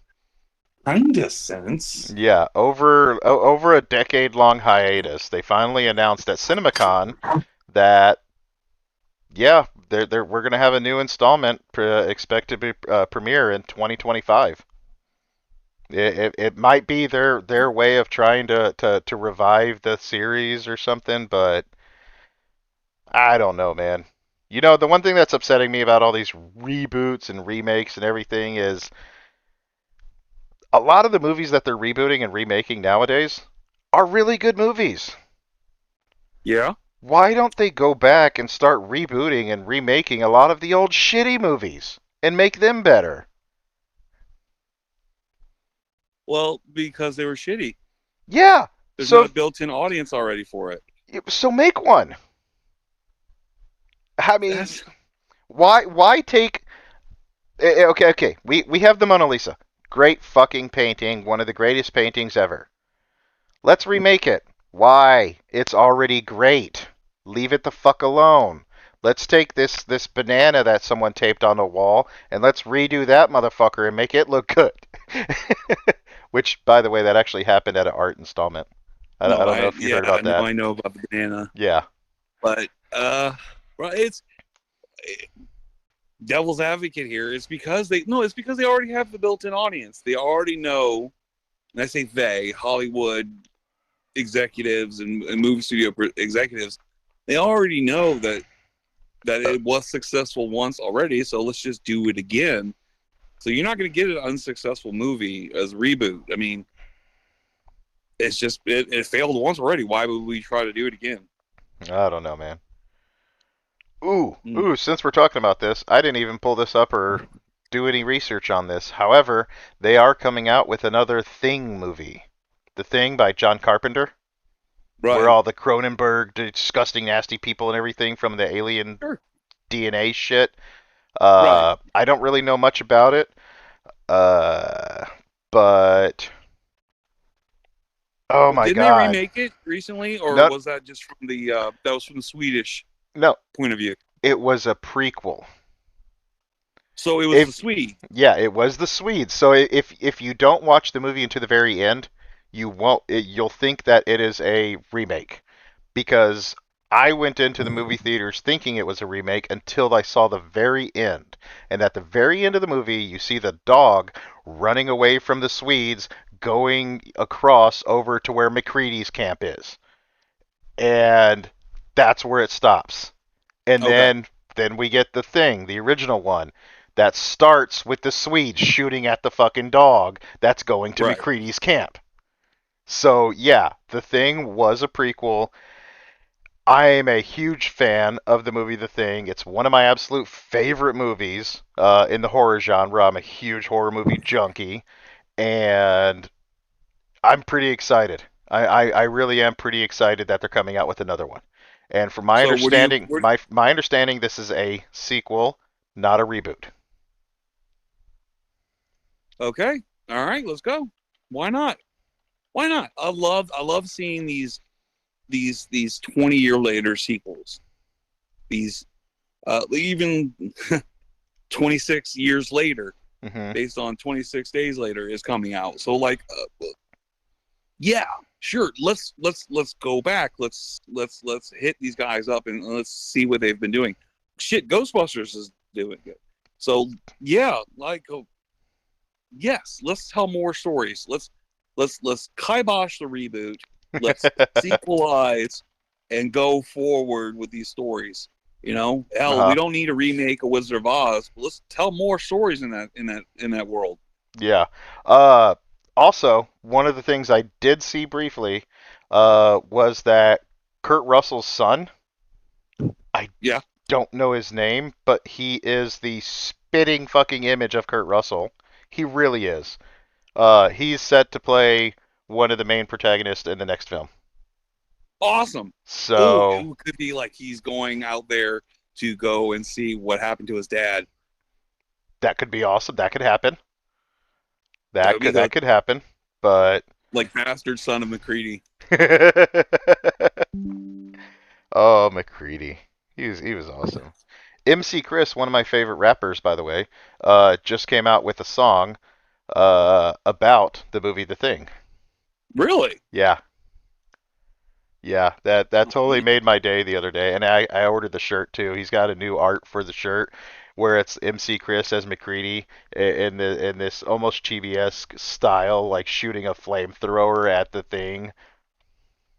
S1: kind of sense.
S2: Yeah, over a decade long hiatus, they finally announced at CinemaCon that yeah, we're gonna have a new installment expected to be premiere in 2025. It might be their way of trying to revive the series or something, but I don't know, man. You know, the one thing that's upsetting me about all these reboots and remakes and everything is a lot of the movies that they're rebooting and remaking nowadays are really good movies.
S1: Yeah.
S2: Why don't they go back and start rebooting and remaking a lot of the old shitty movies and make them better?
S1: Well, because they were shitty.
S2: Yeah.
S1: There's not
S2: So
S1: a built-in audience already for it.
S2: so make one. I mean,
S1: That's
S2: why take okay. We have the Mona Lisa. Great fucking painting, one of the greatest paintings ever. Let's remake it. Why? It's already great. Leave it the fuck alone. Let's take this banana that someone taped on a wall and let's redo that motherfucker and make it look good. Which, by the way, that actually happened at an art installment. I
S1: no,
S2: don't know
S1: I
S2: if you
S1: yeah,
S2: heard about
S1: no,
S2: that.
S1: I know about the banana,
S2: Yeah.
S1: but well, it's devil's advocate here. It's because they already have the built-in audience. They already know, and I say they, Hollywood executives and movie studio executives, they already know that it was successful once already. So let's just do it again. So you're not going to get an unsuccessful movie as a reboot. I mean, it's just it failed once already. Why would we try to do it again?
S2: I don't know, man. Ooh,
S1: Mm,
S2: ooh, since we're talking about this, I didn't even pull this up or do any research on this. However, they are coming out with another Thing movie. The Thing by John Carpenter, where
S1: right,
S2: all the Cronenberg, disgusting, nasty people and everything from the alien
S1: sure,
S2: DNA shit.
S1: right.
S2: I don't really know much about it, uh, but oh
S1: Well,
S2: my
S1: didn't they
S2: god,
S1: remake it recently, or
S2: no,
S1: was that just from the that was from the Swedish
S2: no,
S1: point of view?
S2: it was a prequel.
S1: So it was the
S2: If
S1: Swede.
S2: Yeah, it was the Swedes. So if you don't watch the movie into the very end, you'll think that it is a remake because I went into the movie theaters thinking it was a remake until I saw the very end. And at the very end of the movie, you see the dog running away from the Swedes going across over to where McCready's camp is. And that's where it stops. And
S1: Okay,
S2: then we get the Thing, the original one, that starts with the Swedes shooting at the fucking dog that's going to
S1: right.
S2: McCready's camp. So yeah, the Thing was a prequel. I am a huge fan of the movie The Thing. It's one of my absolute favorite movies in the horror genre. I'm a huge horror movie junkie, and I'm pretty excited. I really am pretty excited that they're coming out with another one. And from my
S1: So what do you?
S2: understanding, my understanding, this is a sequel, not a reboot.
S1: Okay, all right, let's go. Why not? Why not? I love seeing these 20-year later sequels. These even 26 years later,
S2: Hmm.
S1: based on 26 days later, is coming out. So like, yeah, sure. Let's go back. Let's hit these guys up and let's see what they've been doing. Shit, Ghostbusters is doing it. So yeah, like yes, let's tell more stories. Let's kibosh the reboot. Let's sequelize and go forward with these stories. You know, hell, we
S2: Uh-huh.
S1: don't need to remake a Wizard of Oz, but let's tell more stories in that world.
S2: Yeah. Uh, Also, one of the things I did see briefly was that Kurt Russell's son, I
S1: Yeah,
S2: don't know his name, but he is the spitting fucking image of Kurt Russell. He really is. He's set to play one of the main protagonists in the next film.
S1: awesome. Oh,
S2: So
S1: it could be like he's going out there to go and see what happened to his dad.
S2: that could be awesome. That could happen.
S1: That would be
S2: That
S1: good.
S2: could happen. But
S1: Like bastard son of McCready.
S2: oh, McCready. He was awesome. MC Chris, one of my favorite rappers, by the way, just came out with a song about the movie The Thing.
S1: Really?
S2: Yeah, yeah, that
S1: Oh,
S2: totally
S1: man.
S2: made my day the other day, and I ordered the shirt too. He's got a new art for the shirt where it's MC Chris as McCready in this almost chibi-esque style, like shooting a flamethrower at the Thing.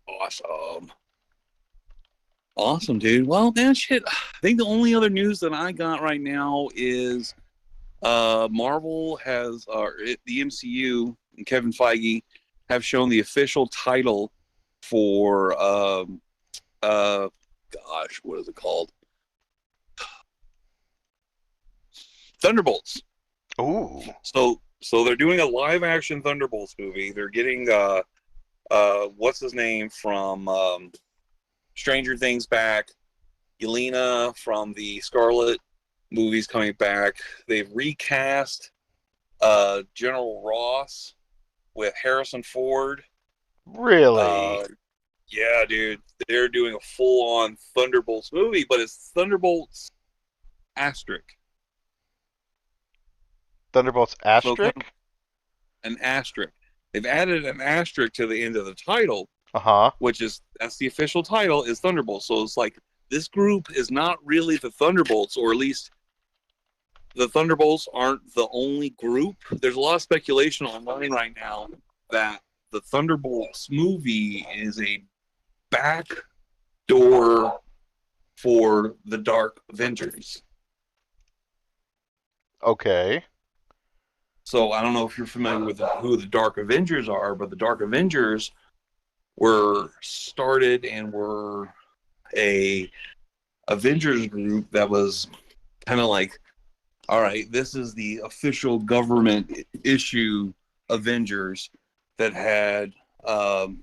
S1: Awesome. Awesome, dude. Well, man, shit. I think the only other news that I got right now is Marvel has the MCU and Kevin Feige have shown the official title for uh gosh, what is it called? Thunderbolts.
S2: Ooh,
S1: So they're doing a live action Thunderbolts movie. They're getting what's his name from Stranger Things back. Yelena from the Scarlet movies coming back. They've recast General Ross with Harrison Ford.
S2: really?
S1: Uh, yeah, dude, they're doing a full-on Thunderbolts movie, but it's Thunderbolts asterisk.
S2: Thunderbolts
S1: So
S2: asterisk?
S1: an asterisk. They've added an asterisk to the end of the title,
S2: Uh-huh.
S1: which is that's the official title is Thunderbolts. So it's like this group is not really the Thunderbolts, or at least the Thunderbolts aren't the only group. There's a lot of speculation online right now that the Thunderbolts movie is a backdoor for the Dark Avengers.
S2: Okay.
S1: So I don't know if you're familiar with who the Dark Avengers are, but the Dark Avengers were started and were a Avengers group that was kind of like, all right, this is the official government issue Avengers that had um,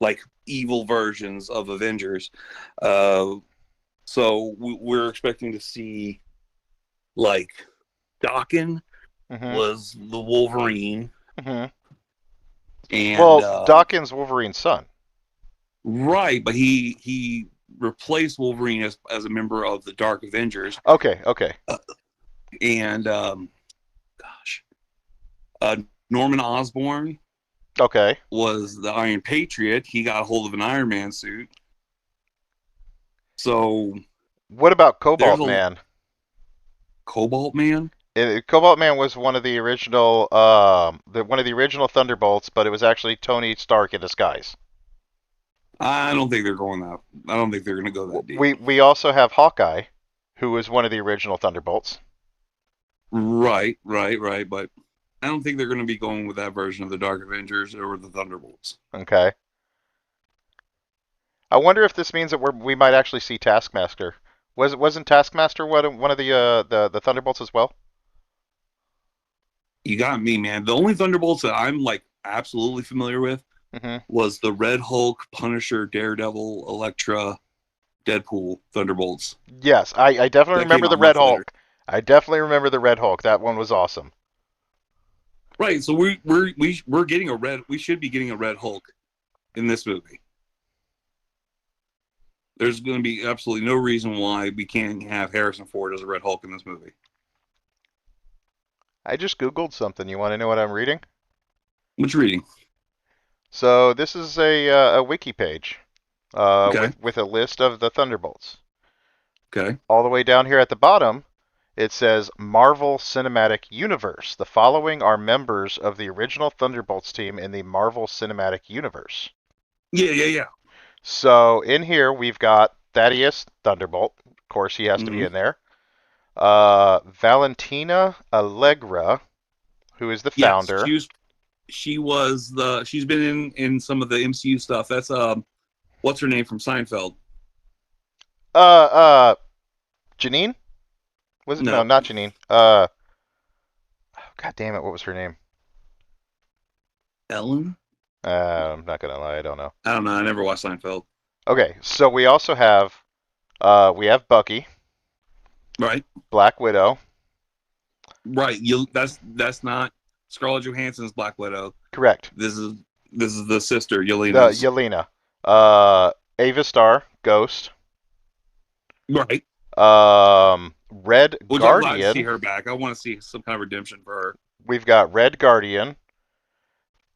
S1: like evil versions of Avengers. Uh, so we're expecting to see like Dokken
S2: Hmm.
S1: was the Wolverine,
S2: Hmm.
S1: and
S2: Well, Dawkins Wolverine's son.
S1: right, but he replaced Wolverine as a member of the Dark Avengers,
S2: Okay, okay,
S1: uh, and gosh, uh, Norman Osborn
S2: okay.
S1: was the Iron Patriot. He got a hold of an Iron Man suit, so
S2: What about
S1: there's
S2: Cobalt
S1: a
S2: Man?
S1: Cobalt Man.
S2: Cobalt Man was one of the original, one of the original Thunderbolts, but it was actually Tony Stark in disguise.
S1: I don't think they're going that. I don't think they're going to go that deep.
S2: We also have Hawkeye, who was one of the original Thunderbolts.
S1: Right, right, right. But I don't think they're going to be going with that version of the Dark Avengers or the Thunderbolts.
S2: Okay. I wonder if this means that we might actually see Taskmaster. Wasn't Taskmaster one of the Thunderbolts as well?
S1: You got me, man. The only Thunderbolts that I'm like absolutely familiar with
S2: Hmm.
S1: was the Red Hulk, Punisher, Daredevil, Elektra, Deadpool Thunderbolts.
S2: Yes, I definitely
S1: That came
S2: remember the
S1: out
S2: Red
S1: much later.
S2: Hulk. I definitely remember the Red Hulk. That one was awesome.
S1: Right. So we're getting a red. We should be getting a Red Hulk in this movie. There's going to be absolutely no reason why we can't have Harrison Ford as a Red Hulk in this movie.
S2: I just Googled something. You want to know what I'm reading?
S1: Which reading?
S2: So this is a wiki page
S1: Okay.
S2: with a list of the Thunderbolts.
S1: Okay.
S2: All the way down here at the bottom, it says Marvel Cinematic Universe. The following are members of the original Thunderbolts team in the Marvel Cinematic Universe.
S1: Yeah. Yeah. Yeah.
S2: So in here we've got Thaddeus Thunderbolt. Of course, he has to be
S1: Mm-hmm.
S2: in there. Valentina Allegra, who is the
S1: Yes.
S2: founder.
S1: She's been in some of the MCU stuff. That's what's her name from Seinfeld?
S2: Uh, uh, Janine? Was it? No,
S1: No,
S2: not Janine. God damn it, what was her name?
S1: Ellen.
S2: I'm not gonna lie, I don't know.
S1: I don't know. I never watched Seinfeld.
S2: Okay, so we also have we have Bucky,
S1: Right.
S2: Black Widow.
S1: Right. That's not Scarlett Johansson's Black Widow.
S2: Correct.
S1: This is this is the sister
S2: The
S1: Yelena's.
S2: Yelena. Ava Star, Ghost.
S1: Right.
S2: Red
S1: Which I'm glad to see
S2: Guardian.
S1: her back. I want to see some kind of redemption for her.
S2: We've got Red Guardian,
S1: David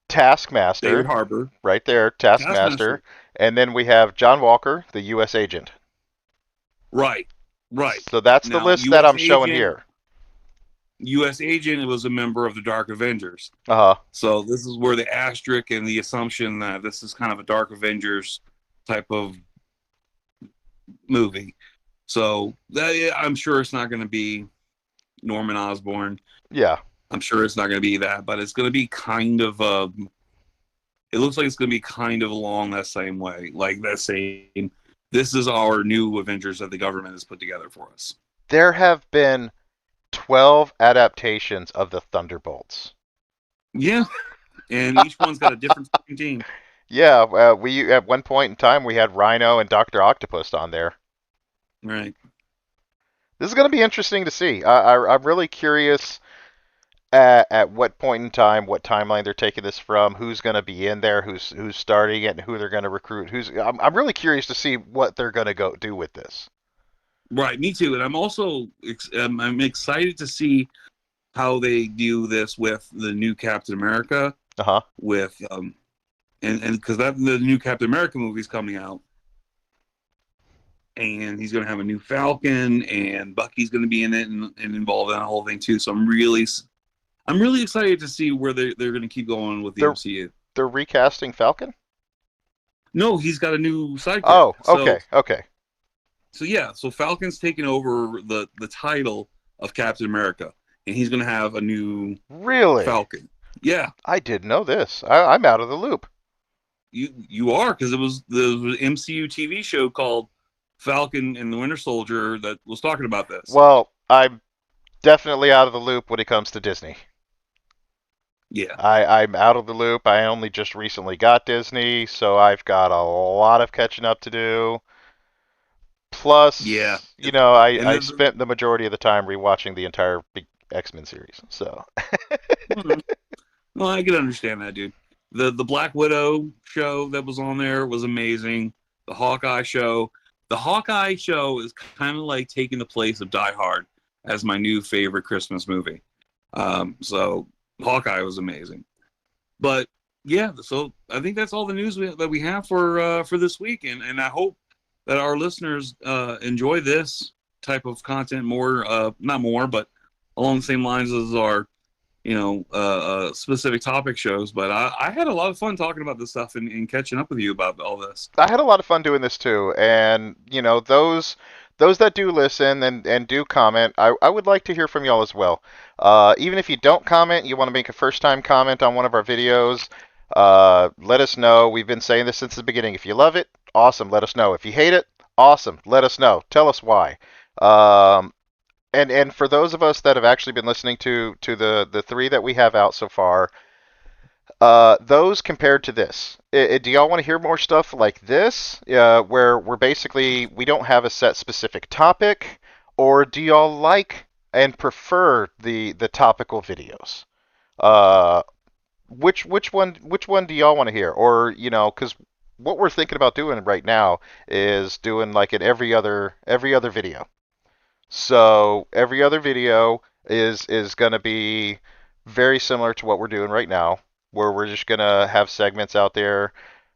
S2: Taskmaster,
S1: Harbour.
S2: right there,
S1: Taskmaster.
S2: Taskmaster, and then we have John Walker, the U.S. agent.
S1: Right. Right.
S2: So that's the
S1: Now,
S2: list that I'm showing here.
S1: U.S. agent was a member of the Dark Avengers.
S2: Uh huh.
S1: So this is where the asterisk and the assumption that this is kind of a Dark Avengers type of movie. So I'm sure it's not going to be Norman Osborn.
S2: Yeah.
S1: I'm sure it's not going to be that, but it's going to be kind of it looks like it's going to be kind of along that same way, like that same. This is our new Avengers that the government has put together for us.
S2: There have been 12 adaptations of the Thunderbolts.
S1: Yeah, and each one's got a different team.
S2: Yeah, we at one point in time we had Rhino and Doctor Octopus on there.
S1: Right.
S2: This is going to be interesting to see. I'm really curious at what point in time, what timeline they're taking this from, who's going to be in there, who's starting it, and who they're going to recruit. I'm really curious to see what they're going to go do with this.
S1: Right. Me too. And I'm also I'm excited to see how they do this with the new Captain America.
S2: Uh huh.
S1: With and because that the new Captain America movie is coming out, and he's going to have a new Falcon, and Bucky's going to be in it and involved in that whole thing too. So I'm really excited to see where they're going to keep going with the
S2: They're
S1: MCU.
S2: they're recasting Falcon.
S1: No, he's got a new sidekick.
S2: Oh, okay, okay.
S1: So yeah, so Falcon's taking over the title of Captain America, and he's going to have a new
S2: Really?
S1: Falcon. Yeah,
S2: I didn't know this. I'm out of the loop.
S1: you are, because it was the MCU TV show called Falcon and the Winter Soldier that was talking about this.
S2: Well, I'm definitely out of the loop when it comes to Disney.
S1: Yeah,
S2: I'm out of the loop. I only just recently got Disney, so I've got a lot of catching up to do.
S1: yeah,
S2: Plus,
S1: and
S2: I spent the majority of the time rewatching the entire big X-Men series. So,
S1: well, I can understand that, dude. The Black Widow show that was on there was amazing. The Hawkeye show is kind of like taking the place of Die Hard as my new favorite Christmas movie. So Hawkeye was amazing. But yeah, so I think that's all the news that we have for this week, and I hope that our listeners enjoy this type of content more, not more, but along the same lines as our specific topic shows. But I had a lot of fun talking about this stuff and catching up with you about all this.
S2: I had a lot of fun doing this too, and those that do listen and do comment, I would like to hear from y'all as well. Even if you don't comment, you want to make a first time comment on one of our videos, let us know. We've been saying this since the beginning. If you love it, awesome, let us know. If you hate it, awesome, let us know. Tell us why. Um, and for those of us that have actually been listening to the three that we have out so far, those compared to this, do y'all want to hear more stuff like this, where we're basically we don't have a set specific topic, or do y'all like and prefer the topical videos? Uh, which one do y'all want to hear? Or because what we're thinking about doing right now is doing like an every other video. So every other video is going to be very similar to what we're doing right now, where we're just going to have segments out there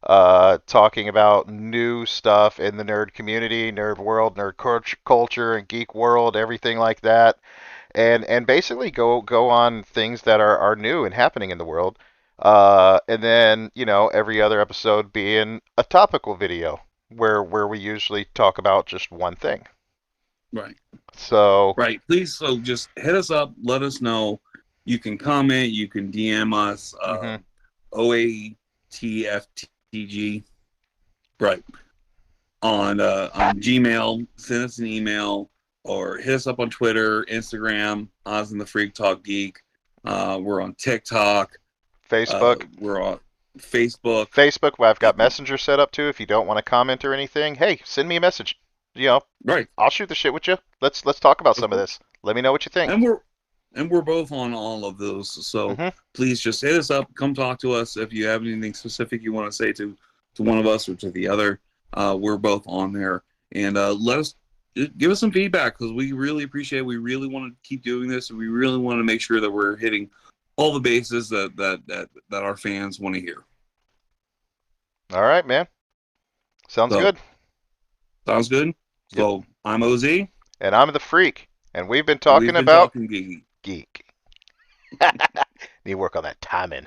S2: talking about new stuff in the nerd community, nerd world, nerd culture, and geek world, everything like that, and basically go on things that are new and happening in the world. And then every other episode being a topical video where we usually talk about just one thing.
S1: Right.
S2: So.
S1: Right. Please, so just hit us up. Let us know. You can comment. You can DM us.
S2: Mhm.
S1: OATFTG. Right. On Gmail. Send us an email or hit us up on Twitter, Instagram, Oz and the Freak Talk Geek. We're on TikTok.
S2: Facebook.
S1: We're on Facebook.
S2: Facebook, where I've got Messenger set up too. If you don't want to comment or anything, hey, send me a message. You know,
S1: Right.
S2: I'll shoot the shit with you. Let's talk about
S1: Of
S2: some of
S1: course.
S2: this. Let me know what you think.
S1: And we're both on all of those. So
S2: Hmm.
S1: please just hit us up. Come talk to us if you have anything specific you want to say to one of us or to the other. We're both on there, and let us give us some feedback, because we really appreciate it. We really want to keep doing this, and we really want to make sure that we're hitting all the bases that our fans want to hear.
S2: All right, man. Sounds
S1: So
S2: good.
S1: sounds good.
S2: Yep.
S1: So I'm OZ,
S2: And I'm the freak, and we've been
S1: and we've
S2: talking
S1: been
S2: about
S1: talking geeky.
S2: geek. Need to work on that timing.